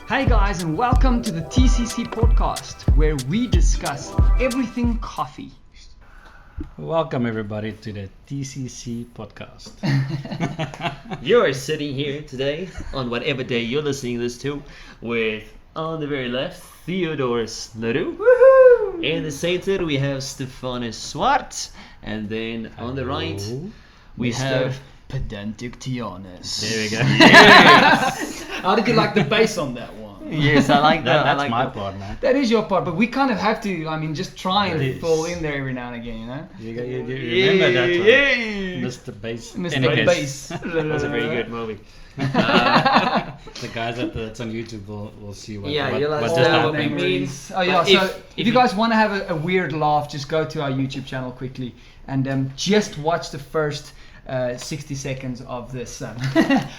Hey guys, and welcome to the TCC podcast, where we discuss everything coffee. Welcome everybody to the TCC podcast. You are sitting here today, on whatever day you're listening this to, with on the very left, Theodorus Leroux. In the center, we have Stefanus Swart. And then on the right, we have Pedantic Tianus. There we go. How did you like the bass on that one? Yes, I like that. That's I like my that. part, man. That is your part, but we kind of have to, just try and Yes. fall in there every now and again, you know? You remember that one? Yay! Mr. Bass. Mr. Anyways, Bass. That was a very good movie. The guys that's on YouTube will see what Yeah, what, you'll what just understand what happened. we mean. Oh yeah, But so if if you guys want to have a weird laugh, just go to our YouTube channel quickly and just watch the first 60 seconds of this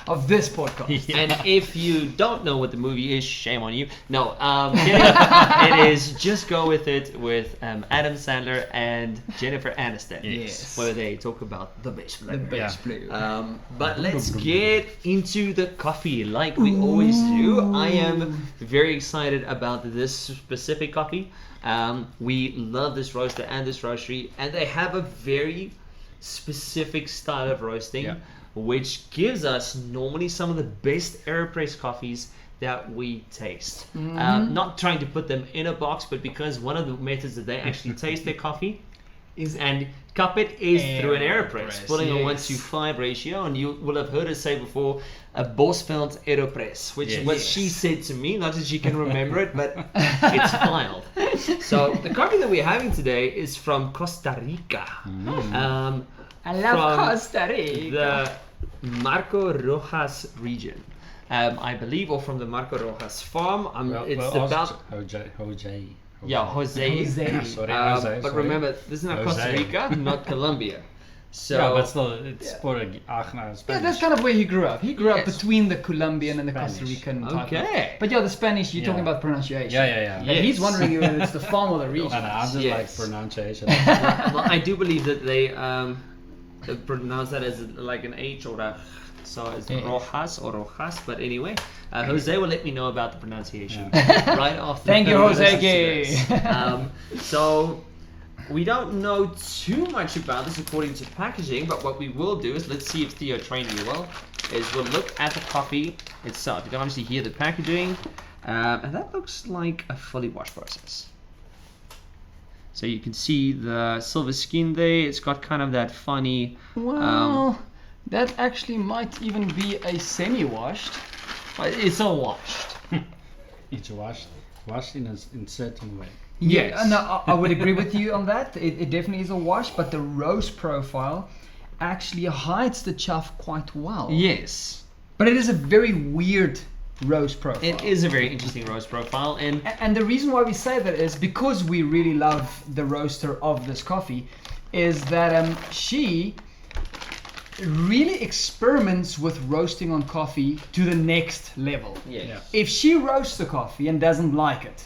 of this podcast. Yeah. And if you don't know what the movie is, shame on you. No, it is Just Go With It with Adam Sandler and Jennifer Aniston. Yes. Where they talk about the bass The flavor. bass Yeah. player. But let's get into the coffee like we always do. I am very excited about this specific coffee. We love this roaster and this roastery, and they have a very specific style of roasting, Yeah. which gives us normally some of the best AeroPress coffees that we taste. Not trying to put them in a box, but because one of the methods that they actually taste their coffee is and cup it is through an AeroPress, AeroPress, putting a yes. 1:5 ratio, and you will have heard us say before a Bosveld AeroPress, which Yes. what she said to me, not that she can remember it, but it's filed. So the coffee that we're having today is from Costa Rica. I love from Costa Rica. The Marco Rohas region, I believe, or from the Marco Rohas farm. It's about Jose. Jose. Sorry, Jose. But sorry. remember, this is not Costa Jose. Rica, not Colombia. So yeah, but still, it's for a Spanish. Yeah, that's kind of where he grew up. He grew up Yes. between the Colombian and the Costa Spanish. Rican type. Okay. But yeah, the Spanish, you're Yeah. talking about pronunciation. Yeah. And he's Yes. wondering whether it's the farm or the region. And I just Yes. like pronunciation. well, I do believe that they pronounce that as like an H or a, so it's Yeah. Rojas or Rojas. But anyway, Jose will let me know about the pronunciation right after. Thank you, Jose. So we don't know too much about this according to packaging, but what we will do is, let's see if Theo trained you well, is we'll look at the coffee itself. You can obviously hear the packaging, and that looks like a fully washed process. So you can see the silver skin there. It's got kind of that funny. Well, that actually might even be a semi-washed. It's all washed. It's washed in certain way. Yes. Yeah, no, I would agree with you on that. It definitely is a wash, but the roast profile actually hides the chuff quite well. Yes. But it is a very weird roast profile. It is a very interesting roast profile, and And the reason why we say that is because we really love the roaster of this coffee, is that she really experiments with roasting on coffee to the next level. yeah. If she roasts the coffee and doesn't like it,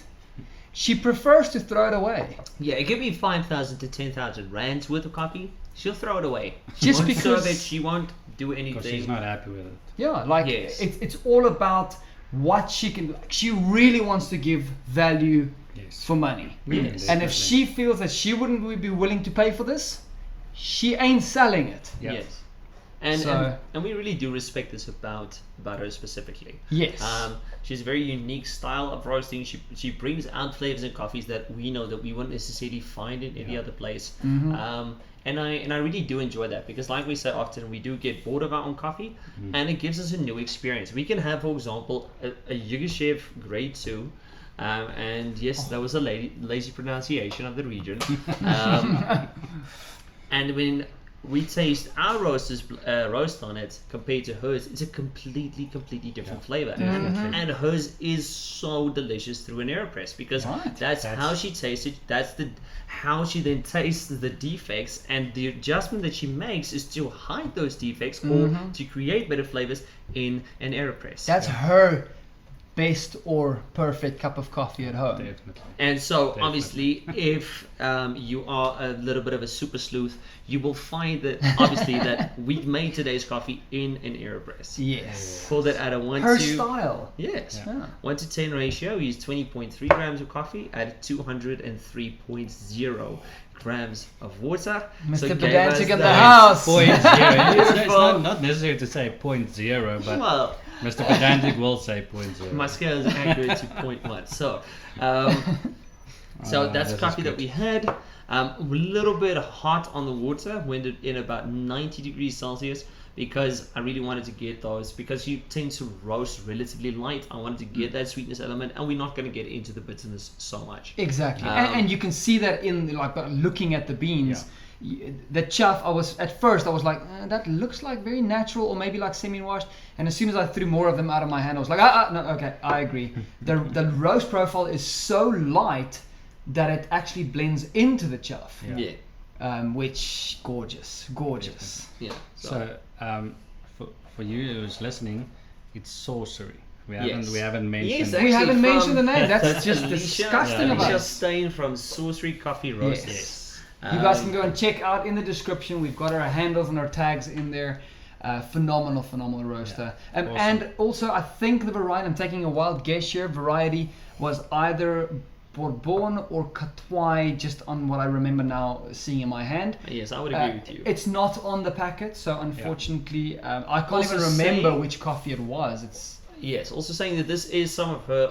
she prefers to throw it away. Yeah, it could be 5,000 to 10,000 rands worth of coffee. She'll throw it away. Just So because- that she won't do Because anything. she's not happy with it. Yeah, like Yes. it's all about what she can. She really wants to give value Yes. for money. Yes. And if she feels that she wouldn't be willing to pay for this, she ain't selling it. Yeah. Yes. And, So- and we really do respect this about her specifically. Yes. She has a very unique style of roasting. She brings out flavors in coffees that we know that we won't necessarily find in any other place. And I really do enjoy that, because like we say often, we do get bored of our own coffee, and it gives us a new experience. We can have, for example, a Yugoshev grade 2. And yes, that was a lazy pronunciation of the region. And when we taste our roast on it compared to hers, it's a completely different flavor. And hers is so delicious through an AeroPress, because Right. that's how she tastes it. That's how she then tastes the defects, and the adjustment that she makes is to hide those defects or to create better flavors in an AeroPress. That's her best or perfect cup of coffee at home. Definitely. And so, Definitely. obviously, if you are a little bit of a super sleuth, you will find that obviously that we made today's coffee in an AeroPress. Yes. Pulled it at a 1 Her to style. yes, Yeah. 1 to 10 ratio. We used 20.3 grams of coffee at 203.0 grams of water. Mr. it gave Pedantic us in the that house. 0.0. It's Beautiful. not necessary to say 0.0, but Well, Mr. Pedantic will say 0.0. my scale is accurate to 0.1. So, that's this is coffee that good. we had. A little bit hot on the water, went it in about 90 degrees Celsius because I really wanted to get those, because you tend to roast relatively light. I wanted to get that sweetness element, and we're not going to get into the bitterness so much. Exactly, Um, and you can see that in like looking at the beans. The chuff, I was like, that looks like very natural, or maybe like semi-washed. And as soon as I threw more of them out of my hand, I was like, no, okay, I agree. The roast profile is so light that it actually blends into the chuff, Yeah. which gorgeous. Yeah. So, for you who's listening, it's sorcery. We Yes. haven't mentioned. Yes, We haven't Actually, mentioned the from- name. That's just Alicia- disgusting Yeah. of Alicia us. Stain from Sorcery Coffee Roast. Yes. You guys can go and check out in the description. We've got our handles and our tags in there. Phenomenal roaster. Awesome. And also, I think the variety, I'm taking a wild guess here, variety was either Bourbon or Catois, just on what I remember now seeing in my hand. Yes, I would agree with you. It's not on the packet, so unfortunately, I can't Also even remember saying- which coffee it was. Yes, also saying that this is some of her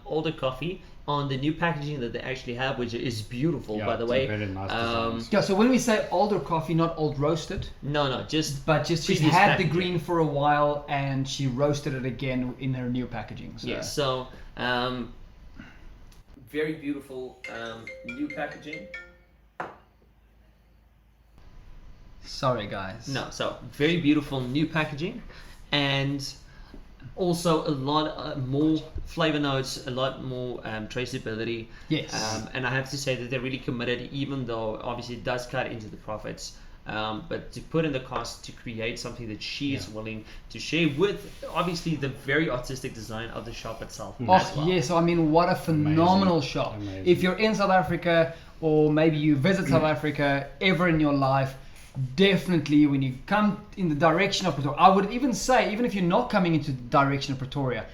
older coffee on the new packaging that they actually have, which is beautiful, Yeah, by the it's a way. very nice designs. Yeah, so when we say older coffee, not old roasted, No, just but just she's previous had the packaging. green for a while and she roasted it again in her new packaging. So. Yes. So very beautiful new packaging. Sorry, guys. No, so very beautiful new packaging, and also a lot more flavor notes, a lot more traceability. Yes. And I have to say that they're really committed, even though obviously it does cut into the profits. But to put in the cost to create something that she is willing to share with, obviously, the very artistic design of the shop itself. Oh, as well. yes. I mean, what a phenomenal shop. Amazing. If you're in South Africa, or maybe you visit South Africa ever in your life, definitely when you come in the direction of Pretoria, I would even say, even if you're not coming into the direction of Pretoria,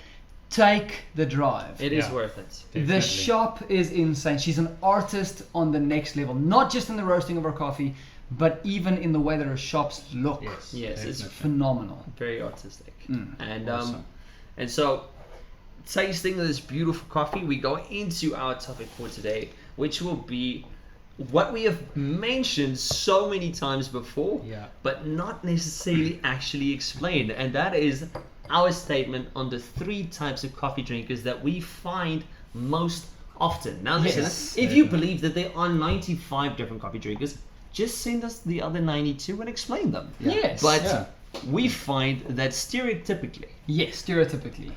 take the drive. It is Yeah. worth it. The Definitely. shop is insane. She's an artist on the next level, not just in the roasting of her coffee, but even in the way that her shops look. Yes, Yes, it's definitely. Phenomenal. Very artistic. And Awesome. and so tasting this beautiful coffee, we go into our topic for today, which will be what we have mentioned so many times before, Yeah. but not necessarily actually explained, and that is our statement on the 3 types of coffee drinkers that we find most often. Now listen, Yes. if you believe that there are 95 different coffee drinkers, just send us the other 92 and explain them. Yes. But Yeah. we find that stereotypically Yes, stereotypically.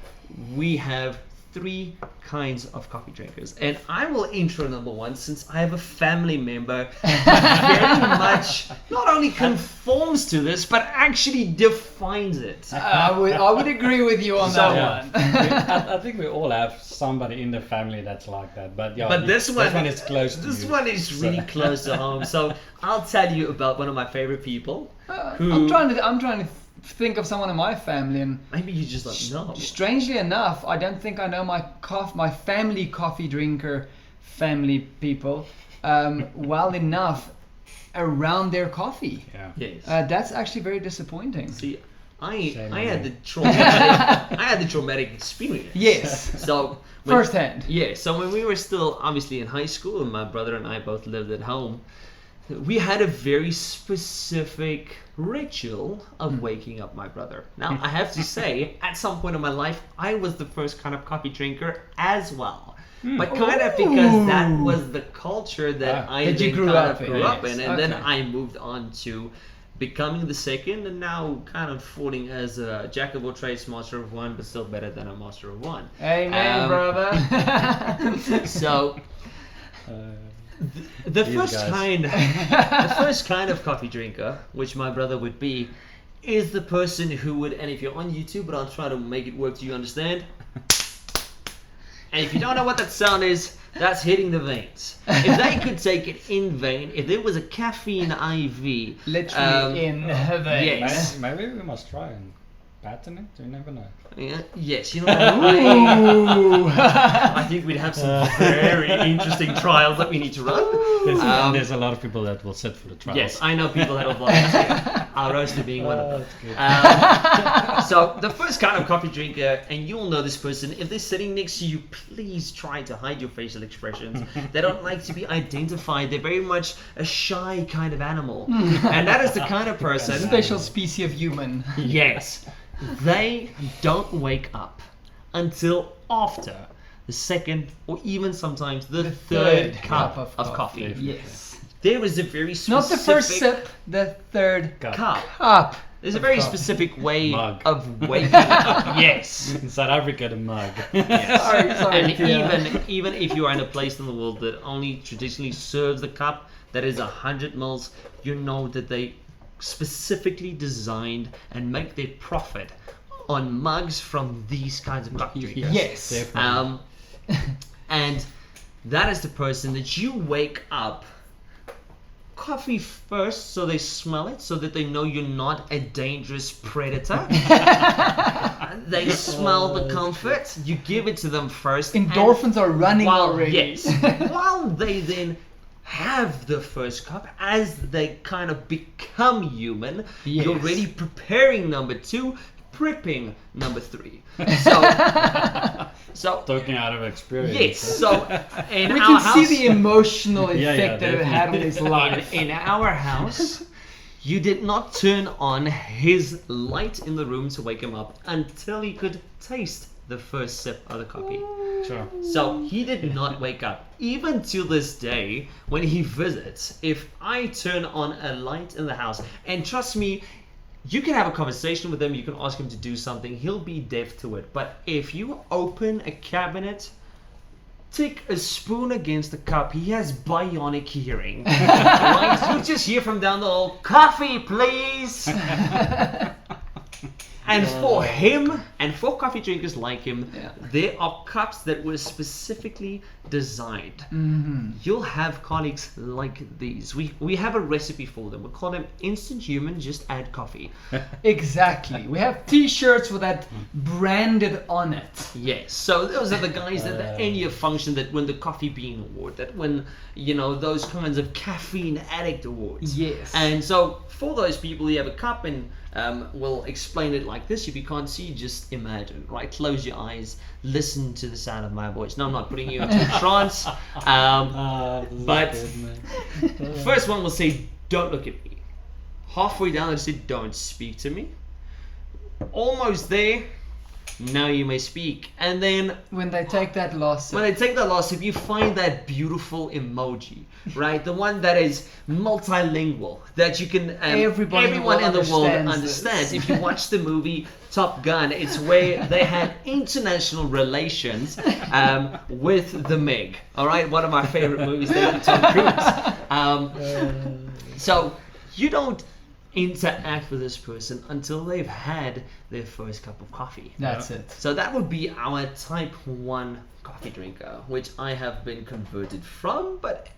we have 3 kinds of coffee drinkers, and I will intro number 1 since I have a family member very much not only conforms to this but actually defines it. I would agree with you on that Yeah. one. I think we all have somebody in the family that's like that. But yeah, But this one is close to This you. one is really So- close to home. So I'll tell you about one of my favorite people. Who I'm trying to think of someone in my family, and maybe you just don't know. strangely enough, I don't think I know my family coffee drinker family people well enough around their coffee. Yeah. Yes. That's actually very disappointing. See, Same I had here. the traumatic I had the traumatic experience. Yes. So Firsthand. Yeah. So when we were still obviously in high school, and my brother and I both lived at home, we had a very specific ritual of waking up my brother. Now I have to say, at some point in my life, I was the first kind of coffee drinker as well. But kind of because that Ooh. was the culture that I That you then grew kind up of in. grew up in, Yes. and then Okay. I moved on to becoming the second, and now kind of falling as a jack of all trades, master of one, but still better than a master of one. Amen, brother. So the These first guys. the first kind of coffee drinker, which my brother would be, is the person who would, and if you're on YouTube, but I'll try to make it work so you understand, And if you don't know what that sound is, that's hitting the veins. If they could take it in vein, if there was a caffeine IV, Literally in her veins. Yes. Maybe we must try and patent it. You never know. Yeah, yes, you know what? Ooh. I think we'd have some very interesting trials that we need to run. There's a lot of people that will sit for the trials. Yes, I know people that will volunteer. Our roaster being one of them. So the first kind of coffee drinker, and you'll know this person, if they're sitting next to you, please try to hide your facial expressions. They don't like to be identified. They're very much a shy kind of animal. And that is the kind of person... Special species of human. Yes. They don't wake up until after the second or even sometimes the third cup of coffee. Yes. There is a very specific... Not the first sip, the third cup. There's a very specific way Mug. of waking up. Yes. In South Africa, the mug. Sorry, And Tia. even if you are in a place in the world that only traditionally serves the cup that is 100 mils, you know that they specifically designed and make their profit on mugs from these kinds of coffee drinkers. Yes. Definitely. And that is the person that you wake up coffee first so they smell it, so that they know you're not a dangerous predator. They smell the comfort, you give it to them first. Endorphins are running already. Yes. While they then have the first cup, as they kind of become human, Yes. you're already preparing number 2, prepping number 3. So Talking out of experience. yes, so in We our can see house, the emotional Yeah, effect that it had on definitely. his life. in our house, you did not turn on his light in the room to wake him up until he could taste the first sip of the coffee. Sure. So he did not wake up. Even to this day, when he visits, if I turn on a light in the house, and trust me, you can have a conversation with him, you can ask him to do something, he'll be deaf to it. But if you open a cabinet, tick a spoon against the cup, he has bionic hearing. Right? You just hear from down the hall, "Coffee, please!" And for him, and for coffee drinkers like him, there are cups that were specifically designed. You'll have colleagues like these. We have a recipe for them. We call them instant human, just add coffee. Exactly. We have t-shirts with that branded on it. Yes, so those are the guys that the Enya function, that win the Coffee Bean Award, that win, you know, those kinds of caffeine addict awards. Yes. And so for those people, you have a cup, and we'll explain it like this. If you can't see, just imagine, right? Close your eyes, listen to the sound of my voice. No, I'm not putting you into a trance. But first one will say, "Don't look at me." Halfway down, they say, "Don't speak to me." Almost there, "Now you may speak." And then When they take that last sip. when they take the last sip, you find that beautiful emoji, right? The one that is multilingual, that you can Everyone in the world understands understands. this. If you watch the movie Top Gun, it's where they had international relations with the Meg. All right, one of my favorite movies there with Tom Cruise. So you don't interact with this person until they've had their first cup of coffee. That's it. So that would be our type 1 coffee drinker, which I have been converted from, but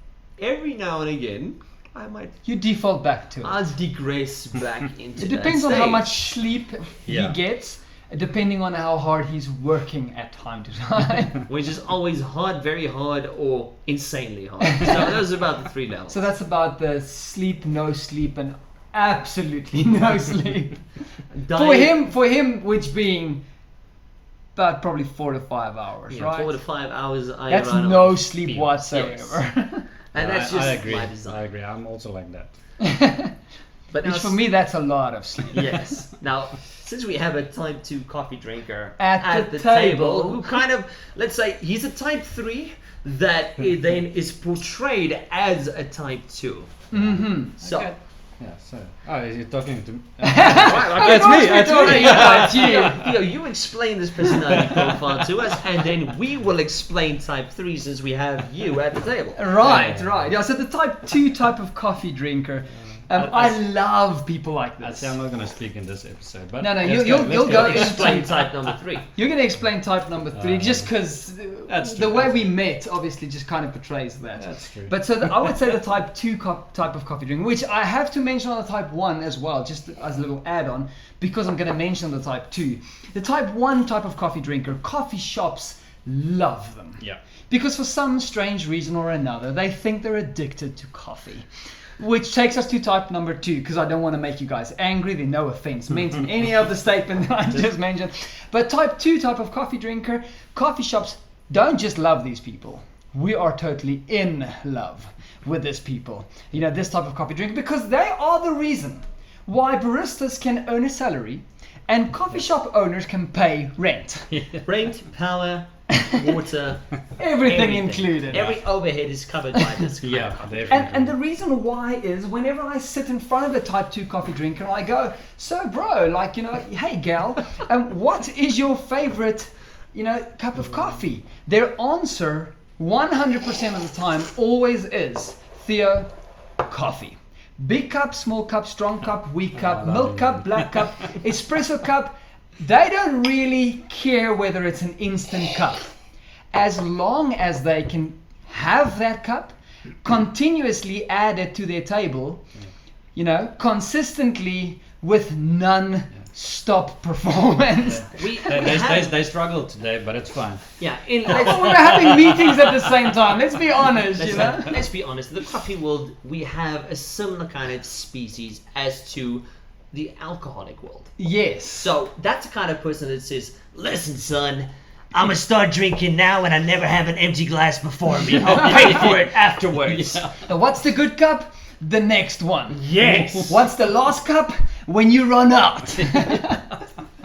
every now and again I might You default back to it. I'll digress back into It depends that on how stage. much sleep he gets, depending on how hard he's working at time to time. Which is always hard, very hard, or insanely hard. So those are about the 3 levels. So that's about the sleep, no sleep, and absolutely no sleep. For him, which being about probably 4 to 5 hours, yeah, right? 4 to 5 hours. I That's run no on sleep speed. whatsoever. Yes. And that's just I agree. my design. I agree. I'm also like that. But Which now, for me, that's a lot of sleep. yes. Now, since we have a type 2 coffee drinker At the the table, table. who kind of, let's say, he's a type 3 that then is portrayed as a type 2. Mm-hmm. So, Yeah. So. Oh, you're talking to me. That's me, that's me. Theo, you explain this personality profile to us, and then we will explain type 3 since we have you at the table. Right. Yeah, so the type 2 type of coffee drinker I love people like I'd this. say I'm not going to speak in this episode, but No, let's you'll let's go Explain into type number 3. You're going to explain type number 3 just because That's the true, way that's we met obviously just kind of portrays that. That's true. But so I would say the type 2 type of coffee drink, which I have to mention on the type 1 as well, just as a little add-on, because I'm going to mention the type 2. The type 1 type of coffee drinker, coffee shops love them. Yeah. Because for some strange reason or another, they think they're addicted to coffee. Which takes us to type number 2, because I don't want to make you guys angry. There's no offense meant in any of the statement I just mentioned. But type 2 type of coffee drinker, coffee shops don't just love these people. We are totally in love with these people. You know, this type of coffee drinker, because they are the reason why baristas can earn a salary and coffee shop owners can pay rent. Rent, power, water, Everything included. Every overhead is covered by this. Yeah, definitely. And the reason why is whenever I sit in front of a type 2 coffee drinker, I go, so bro, like, you know, hey gal, what is your favorite, you know, cup of coffee? Their answer 100% of the time always is, Theo, coffee. Big cup, small cup, strong cup, weak cup, milk cup, black cup, espresso cup. They don't really care whether it's an instant cup. As long as they can have that cup, continuously add it to their table, you know, consistently with non-stop performance. They struggled today, but it's fine. Yeah, We were having meetings at the same time. Let's be honest, you know. Let's be honest. In the coffee world, we have a similar kind of species as to the alcoholic world. Yes. So that's the kind of person that says, "Listen, son, I'm gonna start drinking now, and I never have an empty glass before me. I'll pay for it afterwards." Now, what's the good cup? The next one. Yes. What's the last cup? When you run out.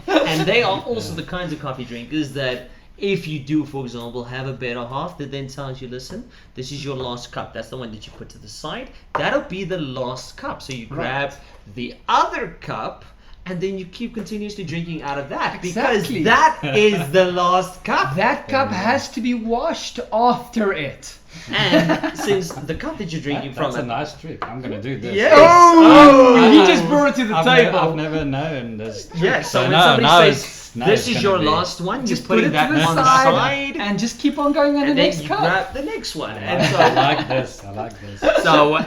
And they are also the kinds of coffee drinkers that, if you do, for example, have a better half that then tells you, listen, this is your last cup. That's the one that you put to the side. That'll be the last cup. So you grab the other cup and then you keep continuously drinking out of that. Exactly. Because that is the last cup. That cup has to be washed after it. And since the cup that you're drinking That's from a nice trick. I'm going to do this. Yes. Oh, he just brought it to the table. I've never known this. Yeah, so when now somebody says, now this it's is gonna your be- last one, you're Just put putting it that to the on the side, side, and just keep on going on the and then next you cup. grab the next one. And I so, like this. I like this. so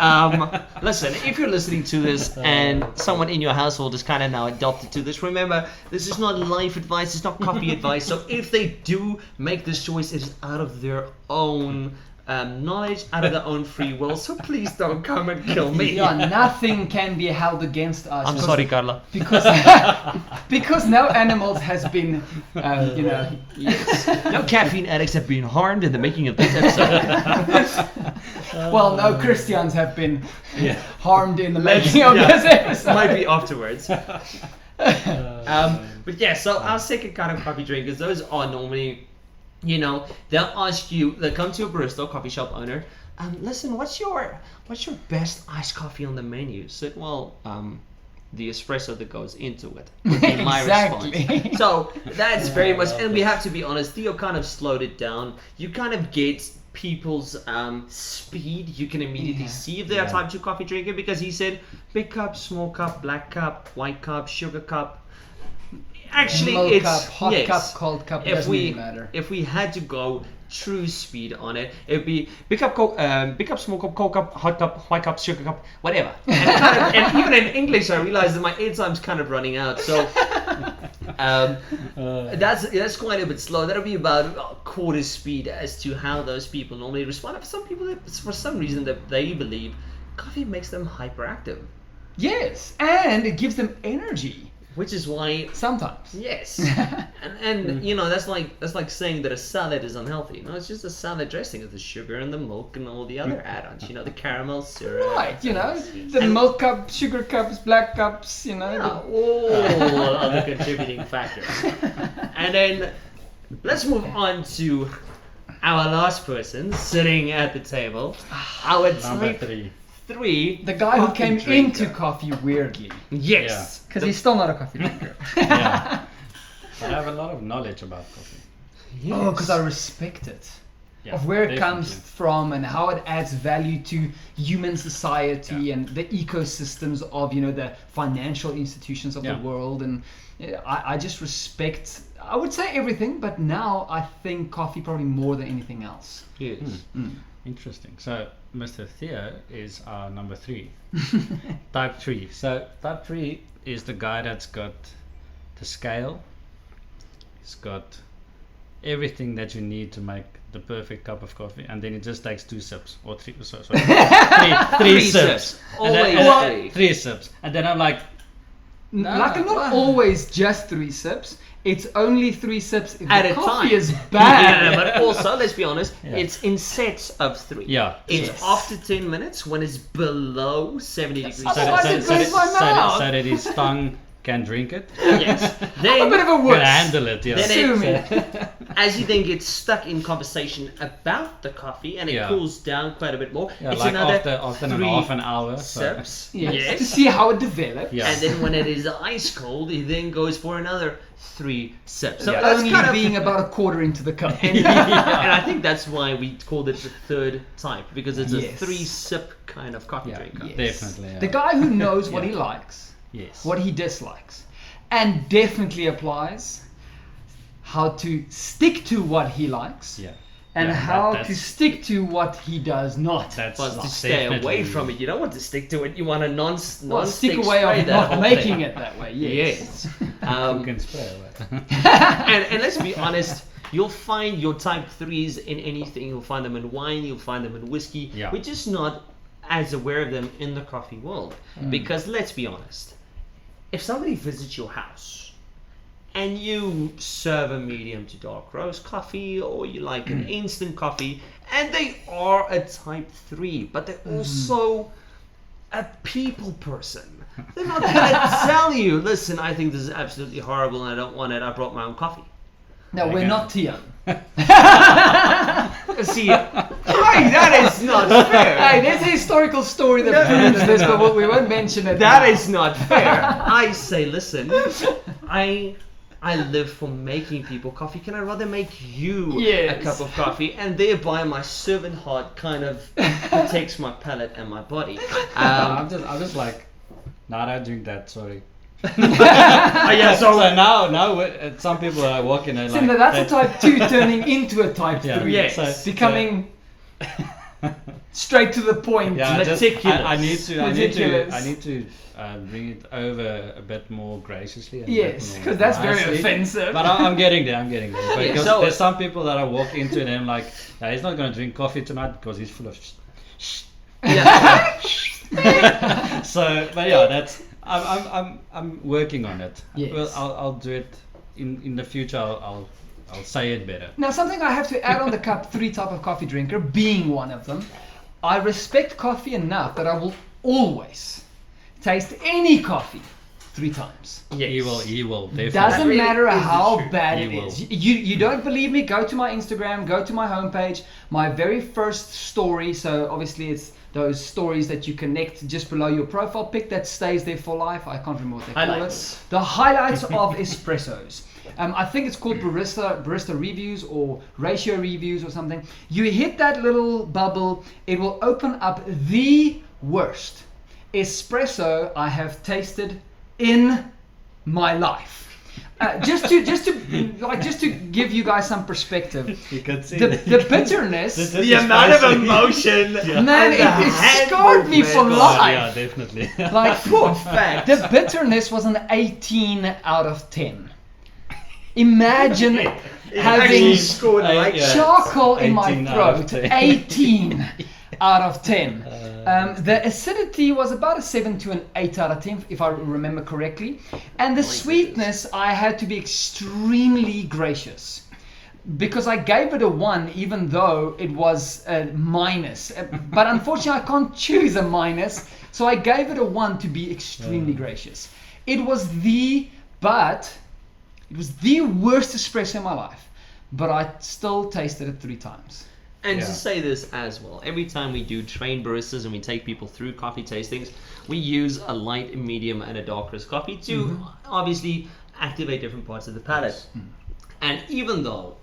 listen, if you're listening to this and someone in your household is kind of now adopted to this, remember, this is not life advice, it's not coffee advice. So if they do make this choice, it is out of their own knowledge, out of their own free will. So please don't come and kill me. Yeah, nothing can be held against us. I'm sorry, Carla. Because because no animals has been, you know. Yes. No caffeine addicts have been harmed in the making of this episode. Well, no Christians have been harmed in the making of Yeah. this episode. Might be afterwards. But yeah, so our second kind of coffee drinkers, those are normally, you know, they'll ask you, they'll come to a barista or coffee shop owner, listen, what's your best iced coffee on the menu? So, well, the espresso that goes into it would be my Exactly. response. So that's very much, and we have to be honest, Theo kind of slowed it down. You kind of get people's speed. You can immediately see if they're a type 2 coffee drinker, because he said big cup, small cup, black cup, white cup, sugar cup. Actually, Milk it's cup, hot yes. cup, cold cup, doesn't really matter. If we had to go true speed on it, it'd be big cup, small cup, cold cup, hot cup, white cup, sugar cup, whatever. And even in English, I realized that my airtime's kind of running out. So that's quite a bit slow. That'll be about quarter speed as to how those people normally respond. For some people, for some reason, that they believe coffee makes them hyperactive, Yes, and it gives them energy. which is why. Sometimes. Yes, and you know, that's like saying that a salad is unhealthy. No, it's just a salad dressing with the sugar and the milk and all the other add-ons. You know, the caramel syrup. Right, you know, the milk cup, sugar cups, black cups, you know. Yeah, all other contributing factors. And then let's move on to our last person sitting at the table. Our Number type 3. 3. The guy who Coffee came drinker. into coffee weirdly. Yes. Because he's still not a coffee drinker. Yeah. I have a lot of knowledge about coffee. Oh, because I respect it. of where it comes definitely. from and how it adds value to human society and the ecosystems of the financial institutions of the world. And I just respect, I would say everything, but now I think coffee probably more than anything else. Yes. Interesting. So Mr. Theo is our number 3. Type 3. So type 3 is the guy that's got the scale. He's got everything that you need to make the perfect cup of coffee, and then it just takes 2 sips or 3. Sorry, three sips. Always 3 sips, and then I'm like, Like not always just 3 sips. It's only 3 sips if at the a coffee time. is bad. But also, let's be honest, it's in sets of 3. Yeah. It's Yes. after 10 minutes when it's below 70 degrees. Otherwise it goes my mouth. so that his tongue can drink it. Yes. I'm a Then, bit of a Can wuss. handle it. Yeah. Then Sue me. as you then get stuck in conversation about the coffee and it Yeah. cools down quite a bit more, Yeah, it's like another after 3 half an hour. So. sips. Yes. To see how it develops. Yeah. And then when it is ice cold, it then goes for another 3 sips. So So that's only kind of being about a quarter into the cup. and I think that's why we called it the third type, because it's a Yes. 3-sip kind of coffee Yeah, drinker. Yes. definitely. Yeah. The guy who knows what he likes, Yes. what he dislikes, and definitely applies how to stick to what he likes, Yeah. and Yeah, how to that's- stick to what he does not. That's But to stay away definitely- from it, you don't want to stick to it. You want a Well, non-stick stick away spray of that not whole making thing. it that way. Yes. Yes. You can spray away. And let's be honest, you'll find your type 3s in anything. You'll find them in wine, you'll find them in whiskey. Yeah. We're just not as aware of them in the coffee world. Because let's be honest, if somebody visits your house and you serve a medium to dark roast coffee, or you like an instant coffee, and they are a type 3, but they're also a people person. They're not gonna tell you, listen, I think this is absolutely horrible and I don't want it, I brought my own coffee. No, we're not Tian. See, that is not fair. Hey, there's a historical story that proves this, but we won't mention it. That now. is not fair. I say, listen, I live for making people coffee. Can I rather make you Yes. a cup of coffee, and thereby my servant heart kind of protects my palate and my body? I'm just like, no, I don't drink that. Sorry. So So now some people are walking and So like, that's a type 2 turning into a type 3. Yeah. Yes. So- Becoming straight to the point. Yeah, meticulous. I need Meticulous. to bring it over a bit more graciously. And Yes, a bit more because that's very nicely. offensive. But I'm getting there. Because so- there's some people that I walk into and I'm like, yeah, he's not going to drink coffee tonight because he's full of. yeah. So, but yeah, that's I'm working on it. Yes. Well, I'll do it in the future. I'll say it better. Now, something I have to add on the cup 3 type of coffee drinker, being one of them, I respect coffee enough that I will always taste any coffee 3 times. Yes. He will definitely. Doesn't really matter is the how truth. bad He it will. is. You don't believe me? Go to my Instagram, go to my homepage. My very first story, so obviously it's those stories that you connect just below your profile pic that stays there for life. I can't remember what they call Highlights. it. The highlights of espressos. I think it's called barista reviews or ratio reviews or something. You hit that little bubble, it will open up the worst espresso I have tasted in my life. Just to give you guys some perspective, You can see the bitterness, This The is amount of spicy. emotion. man, and the it hand scarred me for movement. life. Yeah, definitely. Like, For fact. the bitterness was an 18 out of 10. Imagine having Actually scored like Yeah. charcoal in my 18 out of throat. 10. 18 out of 10. The acidity was about a 7 to an 8 out of 10, if I remember correctly. And the sweetness, I had to be extremely gracious. Because I gave it a 1, even though it was a minus. But unfortunately, I can't choose a minus. So I gave it a 1 to be extremely gracious. It was the worst espresso in my life. But I still tasted it 3 times. And Yeah. to say this as well, every time we do train baristas and we take people through coffee tastings, we use a light, a medium, and a dark roast coffee to obviously activate different parts of the palate. And even though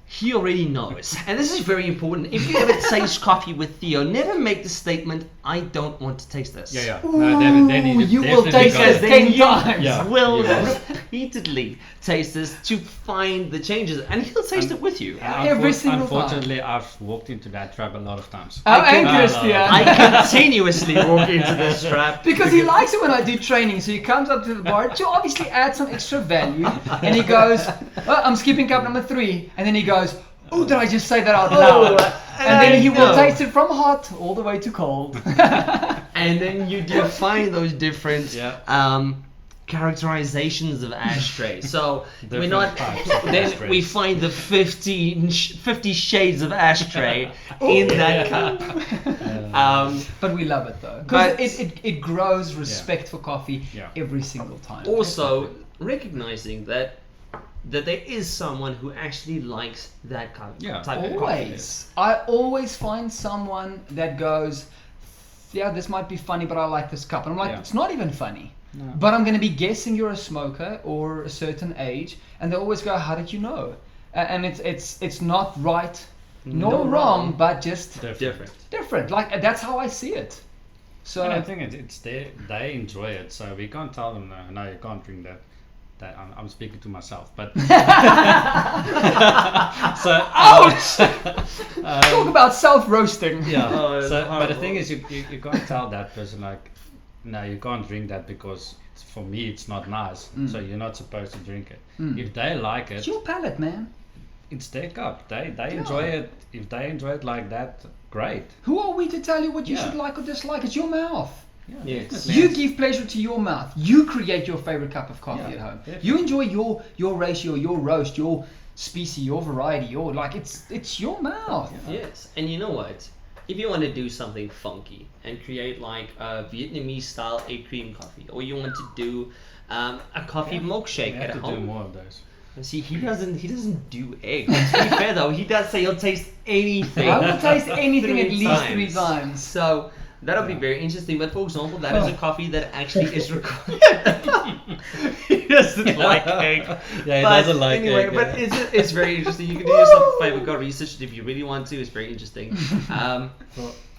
he already knows. And this is very important. If you ever taste coffee with Theo, never make the statement, I don't want to taste this. Yeah. Ooh, No, then you will taste definitely this go- 10 times. Yeah. Will you will. repeatedly taste this to find the changes, and he'll taste it with you. And Every single time. unfortunately, I've walked into that trap a lot of times. Oh, and can- Christian. I continuously walk into this trap Because he likes it when I do training, so he comes up to the bar to obviously add some extra value, and he goes, oh, I'm skipping cup number 3, and then he goes, oh, did I just say that out loud? And then he will taste it from hot all the way to cold. and then you define those different Yeah. characterizations of ashtray. So we're Different not. types of Then ashtrays. we find the 50 shades of ashtray in that cup. But we love it though, because But- it grows respect for coffee Yeah. every single time. Also recognizing that there is someone who actually likes that type of coffee. Always. I always find someone that goes, yeah, this might be funny, but I like this cup. And I'm like, Yeah. it's not even funny. No. But I'm going to be guessing you're a smoker or a certain age, and they always go, how did you know? And it's not right nor No wrong, wrong. but just Different. different. Like that's how I see it. So And I think it's they enjoy it, so we can't tell them no, you can't drink that. I'm speaking to myself, but so ouch! Talk about self-roasting. yeah. Oh, it's So, but the horrible. thing is, you can't tell that person like, no, you can't drink that because for me it's not nice. So you're not supposed to drink it. If they like it, It's your palate, man. it's their cup. They enjoy it. If they enjoy it like that, great. Who are we to tell you what you Yeah. should like or dislike? It's your mouth. Yeah, Yes. definitely. You give pleasure to your mouth. You create your favorite cup of coffee Yeah, at home. definitely. You enjoy your ratio, your roast, your species, your variety, your like it's your mouth. Yes, and you know what? If you want to do something funky and create like a Vietnamese style egg cream coffee, or you want to do a coffee We milkshake have at to do home. more of those. And see, he doesn't do eggs. To be fair though, he does say he'll taste anything. I will taste anything at least times. 3 times. So that'll be very interesting. But for example, that is a coffee that actually is required. He doesn't like egg. Yeah, he But doesn't like anyway, egg. but it's very interesting. You can do yourself a favor, go research it if you really want to. It's very interesting. Well,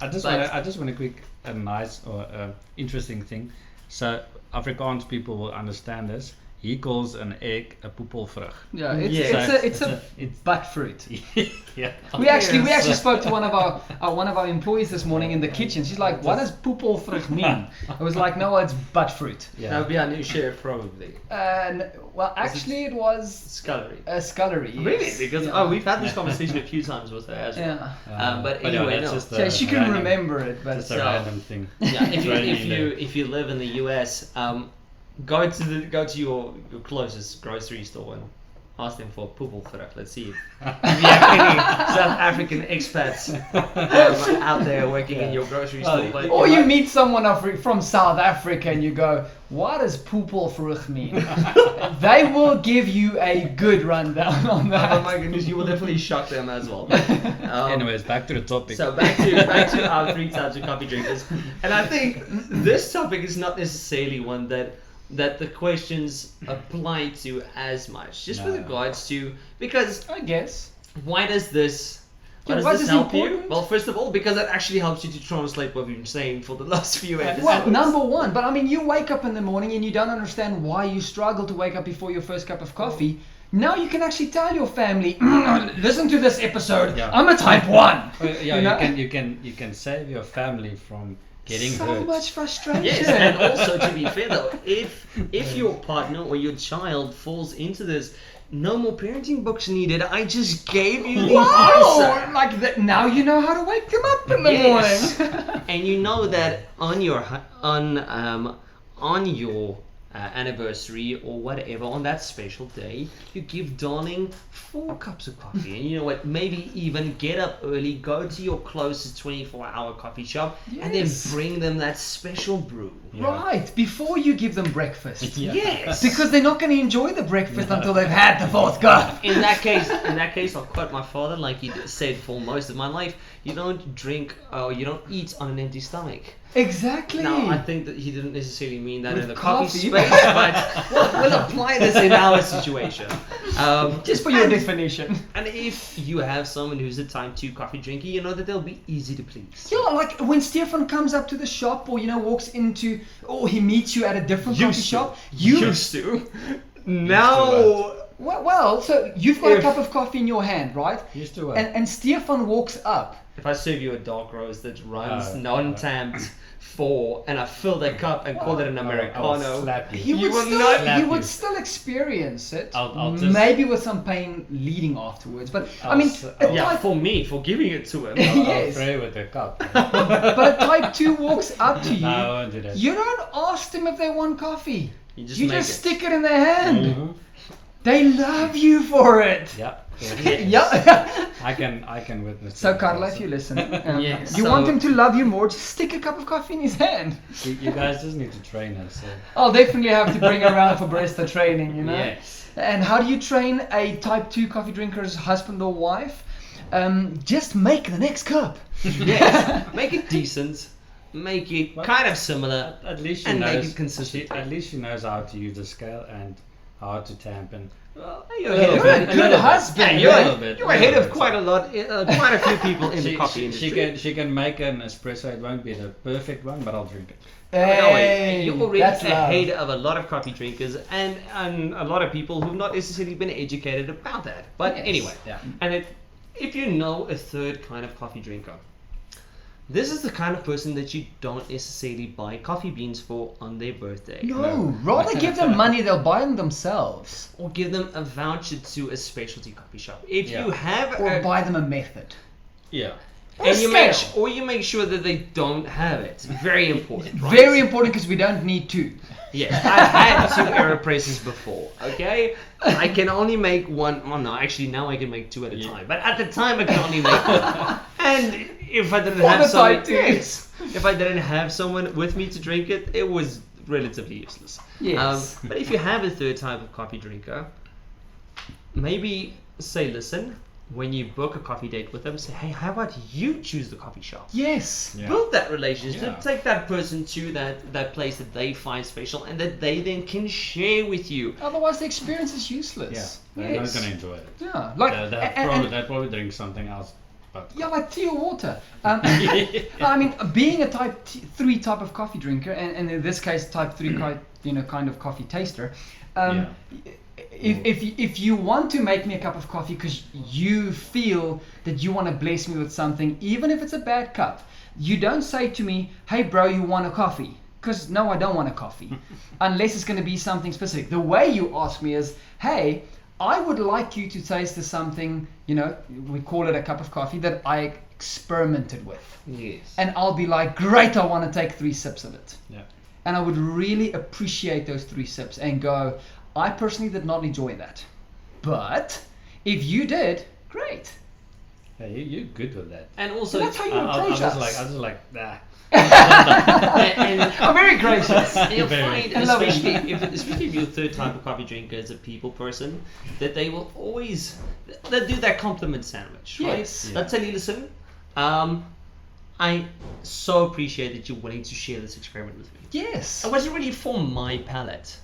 I just want a quick, nice or interesting thing. So Afrikaans people will understand this. He calls an egg a poepelvrug. Yeah, it's Yeah. it's a butt fruit. Yeah. We actually spoke to one of our employees this morning in the kitchen. She's like, "What does poepelvrug mean?" I was like, "No, it's butt fruit." That would be our new sheriff probably. Well, actually, it was Scullery. a scullery. Yes. Really? Because Yeah. we've had this conversation a few times with her as well. Yeah. But yeah, anyway, that's no. just Yeah, she can random- remember it, but Just a So- random thing. Yeah, Throwing in there. if you live in the US, go to your closest grocery store and ask them for poepelvrug. Let's see if you have any South African expats out there working in your grocery store. But or you meet someone from South Africa and you go, "What does poepelvrug mean?" They will give you a good rundown on that. oh my goodness, you will definitely shock them as well. Anyways, back to the topic. So back to our 3 types of coffee drinkers, and I think this topic is not necessarily one that the questions apply to as much, just with No. regards to, because I guess. why does this Yeah, does why this is it help you? important? Well, first of all, because it actually helps you to translate what we've been saying for the last few episodes. Well, number one, but I mean, you wake up in the morning and you don't understand why you struggle to wake up before your first cup of coffee. Now you can actually tell your family, listen to this episode. Yeah. I'm a type 1. Yeah, You know? you can save your family from getting so hurt. much frustration. Yes, and also to be fair though, if your partner or your child falls into this, no more parenting books needed. I just gave you the Wow! answer. Like that. Now you know how to wake them up in the Yes. morning. And you know that on your anniversary or whatever, on that special day, you give darling 4 cups of coffee. And you know what? Maybe even get up early, go to your closest 24-hour coffee shop, and then Yes. bring them that special brew. Yeah. Right, before you give them breakfast. Yeah. Yes. Because they're not going to enjoy the breakfast until they've had the 4th cup. In that case, I'll quote my father, like he said for most of my life: you don't drink or you don't eat on an empty stomach. Exactly. Now, I think that he didn't necessarily mean that With in the coffee coffee. space, but we'll apply this in our situation. Just for your and- definition. And if you have someone who's a type 2 coffee drinker, you know that they'll be easy to please. Yeah, like when Stefan comes up to the shop, or walks into, or he meets you at a different coffee shop. Used to. Now. Well, so you've got a If- cup of coffee in your hand, right? Used to. And Stefan walks up. If I serve you a dark roast that runs Oh, non-tamped and I fill that cup and call it an I'll Americano, slap you. He You would will still, not slap he would you. still experience it, I'll just- maybe with some pain leading afterwards. But I I'll mean, s- a yeah, type, for me, for giving it to him. I'll yes. pray with the cup. but a type 2 walks up to you. No, I won't do that. You don't ask them if they want coffee. You just You make just it. stick it in their hand. Mhm. They love you for it. Yep. Yeah. I can witness. So that Carla, also. if you listen, Yeah, you so- want him to love you more, just stick a cup of coffee in his hand. You guys just need to train us. So. I'll definitely have to bring her around for barista training, Yes. And how do you train a type 2 coffee drinker's husband or wife? Just make the next cup. Yes. Make it decent. Make it What? kind of similar. At least she And make knows. it consistent. At least she knows how to use the scale and how to tamp and. Well, you're ahead of You're a it. good little bit. husband. Yeah, A you're, little bit, you're a ahead little of bit. quite a lot, quite a few people in the coffee industry. She can make an espresso. It won't be the perfect one, but I'll drink it. Hey, You're already that's love. ahead of a lot of coffee drinkers and a lot of people who've not necessarily been educated about that. But Yes. anyway, Yeah. and if you know a third kind of coffee drinker, this is the kind of person that you don't necessarily buy coffee beans for on their birthday. No, rather give them money, they'll buy them themselves. Or give them a voucher to a specialty coffee shop. If Yeah. you have Or a, buy them a method. Yeah. Or and a you make scale. or you make sure that they don't have it. Very important. Right? Very important because we don't need two. Yes, I've had 2 AeroPresses before, okay? I can only make one. Well, no, actually, now I can make 2 at a time. But at the time, I could only make one. And if I didn't For have the someone, type 2s. if I didn't have someone with me to drink it, it was relatively useless. Yes. But if you have a third type of coffee drinker, maybe say, listen, when you book a coffee date with them, say, hey, how about you choose the coffee shop? Yes. Yeah. Build that relationship. Yeah. Take that person to that place that they find special and that they then can share with you. Otherwise, the experience is Yeah. useless. They're Yes. not gonna enjoy it. Yeah, like They'll probably drink something else. But yeah, like tea or water. I mean, being a type 3 type of coffee drinker, and in this case, type 3 kind of coffee taster. If you want to make me a cup of coffee because you feel that you want to bless me with something, even if it's a bad cup, you don't say to me, "Hey, bro, you want a coffee?" Because no, I don't want a coffee, unless it's going to be something specific. The way you ask me is, "Hey, I would like you to taste something, we call it a cup of coffee that I experimented with." Yes. And I'll be like, "Great, I want to take 3 sips of it." yeah. And I would really appreciate those 3 sips and go, I personally did not enjoy that. But if you did, great. Yeah, you're good with that. And also, That's how you I approach was us. like, nah. and I'm very gracious. you'll Very. find, I love it. especially if your third type of coffee drinker is a people person, that they will always they'll do that compliment sandwich, right? Yes. Yeah. They'll tell you, listen, I so appreciate that you're willing to share this experiment with me. Yes. It wasn't really for my palate,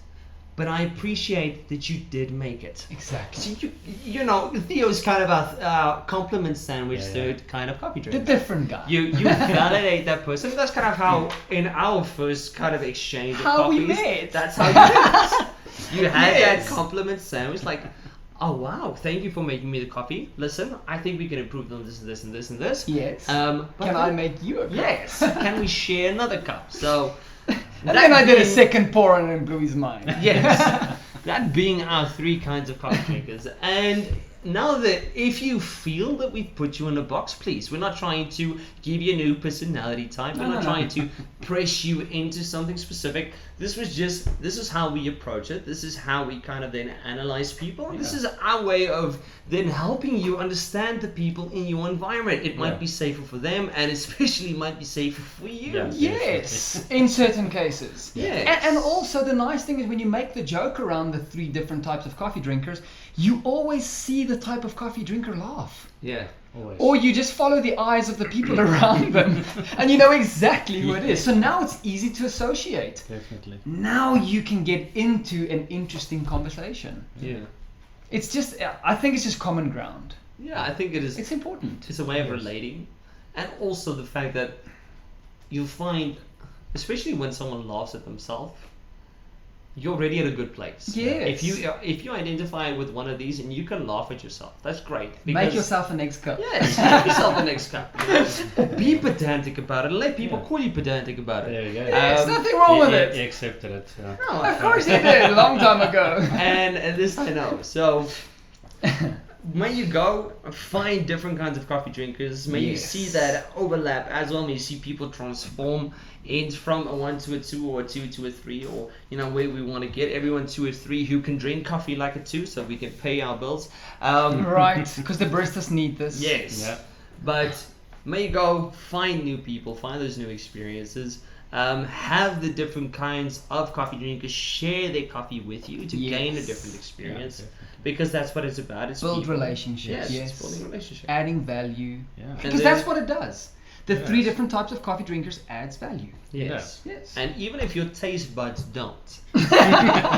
but I appreciate that you did make it. Exactly. So Theo's kind of a compliment sandwich, Yeah. third kind of coffee The drinker. different guy. You validate that person. That's kind of how in our first kind of exchange of How we coffees, met. that's how you met. You had Yes. that compliment sandwich, like, oh wow, thank you for making me the coffee. Listen, I think we can improve on this and this and this and this. Yes. But Can I make you a cup? Yes. Can we share another cup? So. And then I did a second pour and it blew his mind. Yes. That being our 3 kinds of coffee drinkers. And now that if you feel that we've put you in a box, please, we're not trying to give you a new personality type. We're not trying to press you into something specific. This is how we approach it. This is how we kind of then analyze people. This is our way of then helping you understand the people in your environment. It might be safer for them, and especially might be safer for you. Yeah. Yes, in certain cases. Yes. And also the nice thing is when you make the joke around the 3 different types of coffee drinkers, you always see the type of coffee drinker laugh. Yeah. Always. Or you just follow the eyes of the people around them and you know exactly who it is. So now it's easy to associate. Definitely. Now you can get into an interesting conversation. Yeah. It's just, I think it's just common ground. Yeah, I think it is. It's important. It's a way of relating, and also the fact that you'll find, especially when someone laughs at themselves, you're already at a good place. Yes. If you identify with one of these and you can laugh at yourself, that's great. Make yourself an eggs cup. Yes, make yourself an next cup. Be pedantic about it. Let people call you pedantic about it. There you go. There's nothing wrong with it. He accepted it. Yeah. No, Of course he did, a long time ago. and this I know. So when you go find different kinds of coffee drinkers, may you see that overlap as well. May you see people transform from a 1 to a 2 or a 2 to a 3, or where we want to get everyone to a 3 who can drink coffee like a 2, so we can pay our bills. Right, because the baristas need this. Yes. Yeah. But may you go find new people, find those new experiences. Have the different kinds of coffee drinkers share their coffee with you to gain a different experience, because that's what it's about. It's Build people. relationships. Yes, it's building relationships. Adding value. Yeah. Because that's what it does. The 3 different types of coffee drinkers adds value. Yes. Yes. And even if your taste buds don't,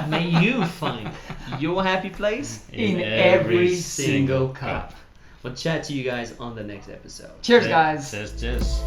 may you find your happy place In every single cup. We'll chat to you guys on the next episode. Cheers, guys. Cheers.